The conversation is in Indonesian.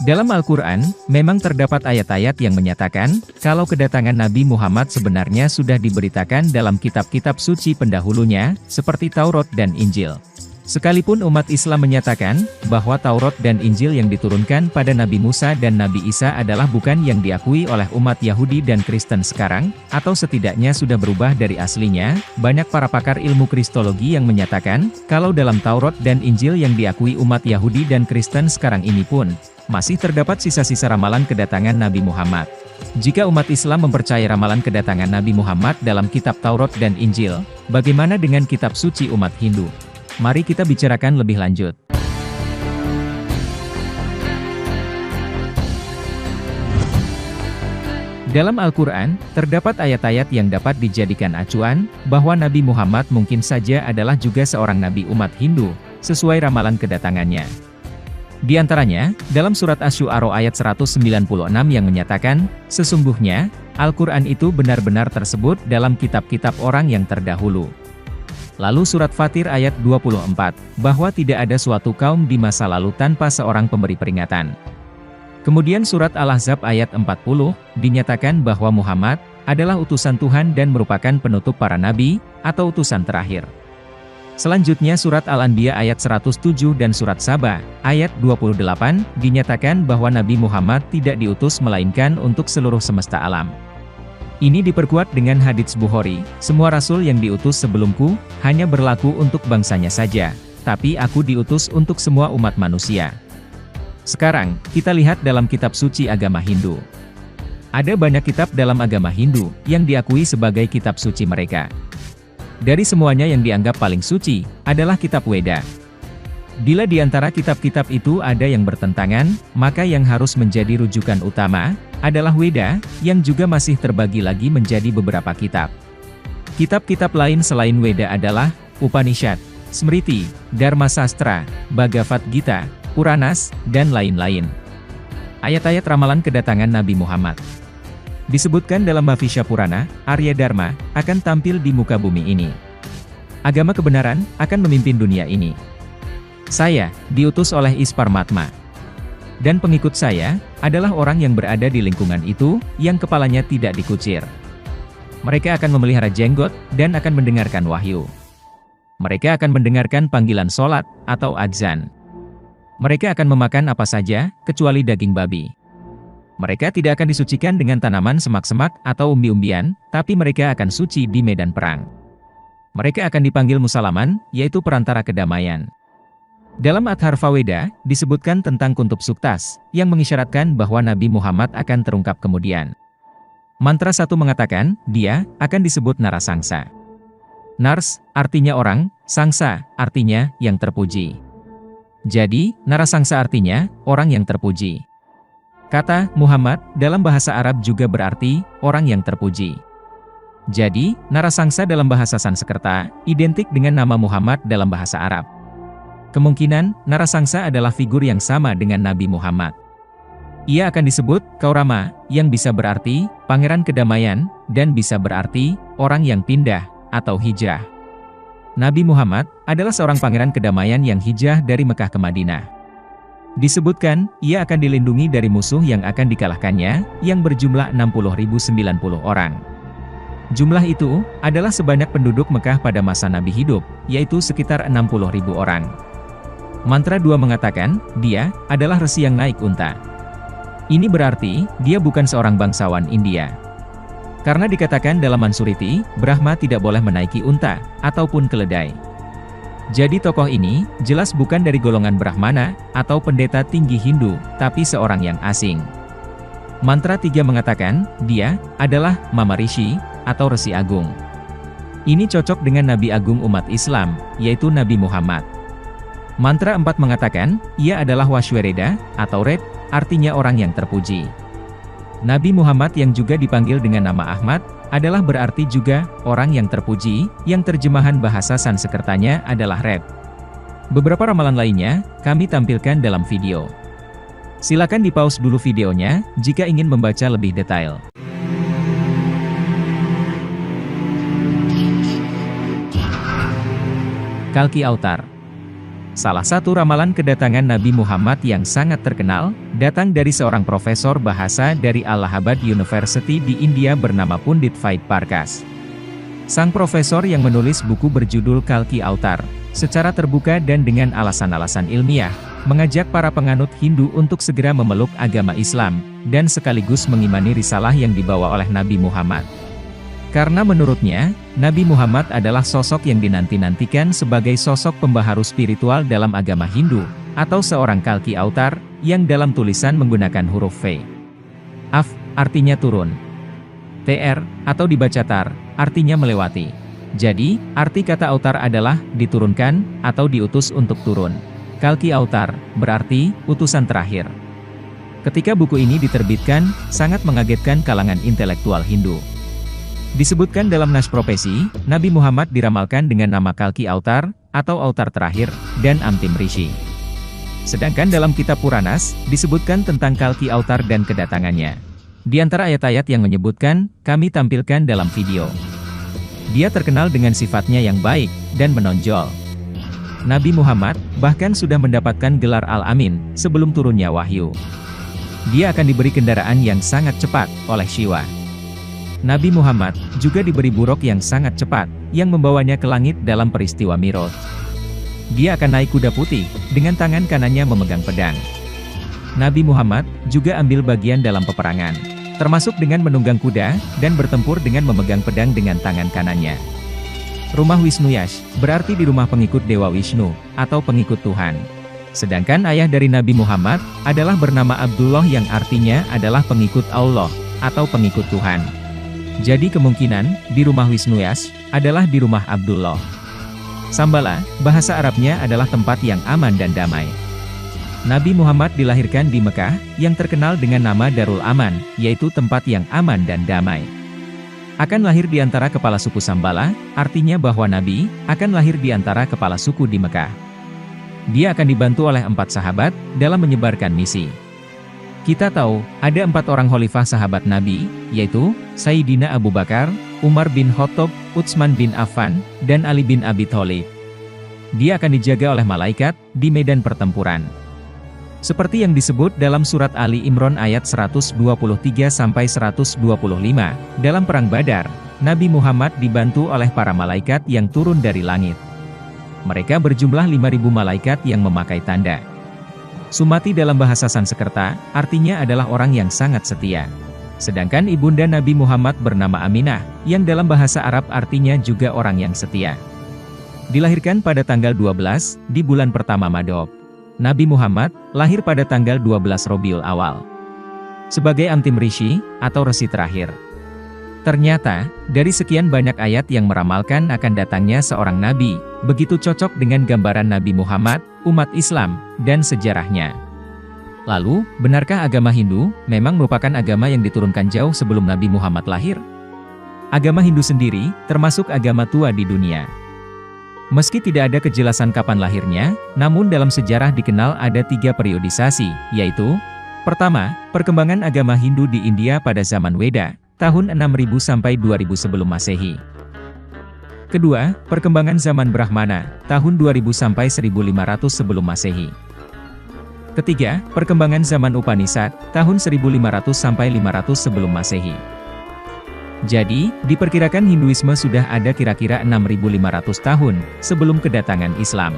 Dalam Al-Quran, memang terdapat ayat-ayat yang menyatakan, kalau kedatangan Nabi Muhammad sebenarnya sudah diberitakan dalam kitab-kitab suci pendahulunya, seperti Taurat dan Injil. Sekalipun umat Islam menyatakan, bahwa Taurat dan Injil yang diturunkan pada Nabi Musa dan Nabi Isa adalah bukan yang diakui oleh umat Yahudi dan Kristen sekarang, atau setidaknya sudah berubah dari aslinya, banyak para pakar ilmu kristologi yang menyatakan, kalau dalam Taurat dan Injil yang diakui umat Yahudi dan Kristen sekarang ini pun, masih terdapat sisa-sisa ramalan kedatangan Nabi Muhammad. Jika umat Islam mempercayai ramalan kedatangan Nabi Muhammad dalam kitab Taurat dan Injil, bagaimana dengan kitab suci umat Hindu? Mari kita bicarakan lebih lanjut. Dalam Al-Quran, terdapat ayat-ayat yang dapat dijadikan acuan, bahwa Nabi Muhammad mungkin saja adalah juga seorang nabi umat Hindu, sesuai ramalan kedatangannya. Di antaranya, dalam surat Asy-Syu'ara ayat 196 yang menyatakan, sesungguhnya, Al-Quran itu benar-benar tersebut dalam kitab-kitab orang yang terdahulu. Lalu surat Fatir ayat 24, bahwa tidak ada suatu kaum di masa lalu tanpa seorang pemberi peringatan. Kemudian surat Al-Ahzab ayat 40, dinyatakan bahwa Muhammad adalah utusan Tuhan dan merupakan penutup para nabi, atau utusan terakhir. Selanjutnya surat Al-Anbiya ayat 107 dan surat Saba, ayat 28, dinyatakan bahwa Nabi Muhammad tidak diutus melainkan untuk seluruh semesta alam. Ini diperkuat dengan hadits Bukhari, semua rasul yang diutus sebelumku, hanya berlaku untuk bangsanya saja, tapi aku diutus untuk semua umat manusia. Sekarang, kita lihat dalam kitab suci agama Hindu. Ada banyak kitab dalam agama Hindu, yang diakui sebagai kitab suci mereka. Dari semuanya yang dianggap paling suci, adalah kitab Weda. Bila di antara kitab-kitab itu ada yang bertentangan, maka yang harus menjadi rujukan utama, adalah Weda, yang juga masih terbagi lagi menjadi beberapa kitab. Kitab-kitab lain selain Weda adalah, Upanishad, Smriti, Dharma Sastra, Bhagavad Gita, Puranas, dan lain-lain. Ayat-ayat ramalan kedatangan Nabi Muhammad. Disebutkan dalam Bhavisya Purana, Arya Dharma, akan tampil di muka bumi ini. Agama kebenaran, akan memimpin dunia ini. Saya, diutus oleh Isparmatma. Dan pengikut saya, adalah orang yang berada di lingkungan itu, yang kepalanya tidak dikucir. Mereka akan memelihara jenggot, dan akan mendengarkan wahyu. Mereka akan mendengarkan panggilan sholat, atau adzan. Mereka akan memakan apa saja, kecuali daging babi. Mereka tidak akan disucikan dengan tanaman semak-semak atau umbi-umbian, tapi mereka akan suci di medan perang. Mereka akan dipanggil Musalaman, yaitu perantara kedamaian. Dalam Atharva Weda, disebutkan tentang Kuntub Suktas, yang mengisyaratkan bahwa Nabi Muhammad akan terungkap kemudian. Mantra 1 mengatakan, dia akan disebut Narasangsa. Nars, artinya orang, Sangsa, artinya yang terpuji. Jadi, Narasangsa artinya, orang yang terpuji. Kata Muhammad dalam bahasa Arab juga berarti orang yang terpuji. Jadi, Narasangsa dalam bahasa Sanskerta identik dengan nama Muhammad dalam bahasa Arab. Kemungkinan Narasangsa adalah figur yang sama dengan Nabi Muhammad. Ia akan disebut Kaurama, yang bisa berarti pangeran kedamaian, dan bisa berarti orang yang pindah atau hijrah. Nabi Muhammad adalah seorang pangeran kedamaian yang hijrah dari Mekah ke Madinah. Disebutkan, ia akan dilindungi dari musuh yang akan dikalahkannya, yang berjumlah 60.090 orang. Jumlah itu, adalah sebanyak penduduk Mekah pada masa Nabi hidup, yaitu sekitar 60.000 orang. Mantra 2 mengatakan, dia, adalah resi yang naik unta. Ini berarti, dia bukan seorang bangsawan India. Karena dikatakan dalam Mansuriti, Brahma tidak boleh menaiki unta, ataupun keledai. Jadi tokoh ini, jelas bukan dari golongan Brahmana, atau pendeta tinggi Hindu, tapi seorang yang asing. Mantra 3 mengatakan, dia, adalah Mama Rishi, atau Resi Agung. Ini cocok dengan Nabi Agung umat Islam, yaitu Nabi Muhammad. Mantra 4 mengatakan, ia adalah Washwereda, atau Red, artinya orang yang terpuji. Nabi Muhammad yang juga dipanggil dengan nama Ahmad, adalah berarti juga orang yang terpuji, yang terjemahan bahasa Sanskertanya adalah Red. Beberapa ramalan lainnya, kami tampilkan dalam video. Silakan di-pause dulu videonya, jika ingin membaca lebih detail. Kalki Avatar. Salah satu ramalan kedatangan Nabi Muhammad yang sangat terkenal, datang dari seorang profesor bahasa dari Allahabad University di India bernama Pundit Vaid Parkash. Sang profesor yang menulis buku berjudul Kalki Avatar, secara terbuka dan dengan alasan-alasan ilmiah, mengajak para penganut Hindu untuk segera memeluk agama Islam, dan sekaligus mengimani risalah yang dibawa oleh Nabi Muhammad. Karena menurutnya, Nabi Muhammad adalah sosok yang dinanti-nantikan sebagai sosok pembaharu spiritual dalam agama Hindu, atau seorang Kalki Avatar, yang dalam tulisan menggunakan huruf V. Av, artinya turun. TR, atau dibaca tar, artinya melewati. Jadi, arti kata Avatar adalah diturunkan, atau diutus untuk turun. Kalki Avatar, berarti utusan terakhir. Ketika buku ini diterbitkan, sangat mengagetkan kalangan intelektual Hindu. Disebutkan dalam Nas Profesi, Nabi Muhammad diramalkan dengan nama Kalki Avatar, atau Avatar terakhir, dan Antim Rishi. Sedangkan dalam kitab Puranas, disebutkan tentang Kalki Avatar dan kedatangannya. Di antara ayat-ayat yang menyebutkan, kami tampilkan dalam video. Dia terkenal dengan sifatnya yang baik, dan menonjol. Nabi Muhammad, bahkan sudah mendapatkan gelar Al-Amin, sebelum turunnya wahyu. Dia akan diberi kendaraan yang sangat cepat, oleh Shiva. Nabi Muhammad juga diberi buruk yang sangat cepat, yang membawanya ke langit dalam peristiwa Mi'raj. Dia akan naik kuda putih, dengan tangan kanannya memegang pedang. Nabi Muhammad juga ambil bagian dalam peperangan, termasuk dengan menunggang kuda, dan bertempur dengan memegang pedang dengan tangan kanannya. Rumah Wisnuyash, berarti di rumah pengikut Dewa Wisnu, atau pengikut Tuhan. Sedangkan ayah dari Nabi Muhammad, adalah bernama Abdullah yang artinya adalah pengikut Allah, atau pengikut Tuhan. Jadi kemungkinan, di rumah Wisnuyash, adalah di rumah Abdullah. Sambala, bahasa Arabnya adalah tempat yang aman dan damai. Nabi Muhammad dilahirkan di Mekah, yang terkenal dengan nama Darul Aman, yaitu tempat yang aman dan damai. Akan lahir di antara kepala suku Sambala, artinya bahwa Nabi, akan lahir di antara kepala suku di Mekah. Dia akan dibantu oleh 4 sahabat, dalam menyebarkan misi. Kita tahu, ada 4 orang khalifah sahabat Nabi, yaitu, Sayyidina Abu Bakar, Umar bin Khattab, Utsman bin Affan, dan Ali bin Abi Thalib. Dia akan dijaga oleh malaikat, di medan pertempuran. Seperti yang disebut dalam surat Ali Imran ayat 123-125, dalam Perang Badar, Nabi Muhammad dibantu oleh para malaikat yang turun dari langit. Mereka berjumlah 5.000 malaikat yang memakai tanda Sumati dalam bahasa Sanskerta, artinya adalah orang yang sangat setia. Sedangkan ibunda Nabi Muhammad bernama Aminah, yang dalam bahasa Arab artinya juga orang yang setia. Dilahirkan pada tanggal 12, di bulan pertama Madop. Nabi Muhammad, lahir pada tanggal 12 Robiul Awal. Sebagai Antim Rishi, atau resi terakhir. Ternyata, dari sekian banyak ayat yang meramalkan akan datangnya seorang Nabi, begitu cocok dengan gambaran Nabi Muhammad, umat Islam, dan sejarahnya. Lalu, benarkah agama Hindu memang merupakan agama yang diturunkan jauh sebelum Nabi Muhammad lahir? Agama Hindu sendiri, termasuk agama tua di dunia. Meski tidak ada kejelasan kapan lahirnya, namun dalam sejarah dikenal ada 3 periodisasi, yaitu: pertama, perkembangan agama Hindu di India pada zaman Weda, tahun 6000 sampai 2000 sebelum Masehi. Kedua, perkembangan zaman Brahmana, tahun 2000 sampai 1500 sebelum Masehi. Ketiga, perkembangan zaman Upanishad, tahun 1500 sampai 500 sebelum Masehi. Jadi, diperkirakan Hinduisme sudah ada kira-kira 6500 tahun sebelum kedatangan Islam.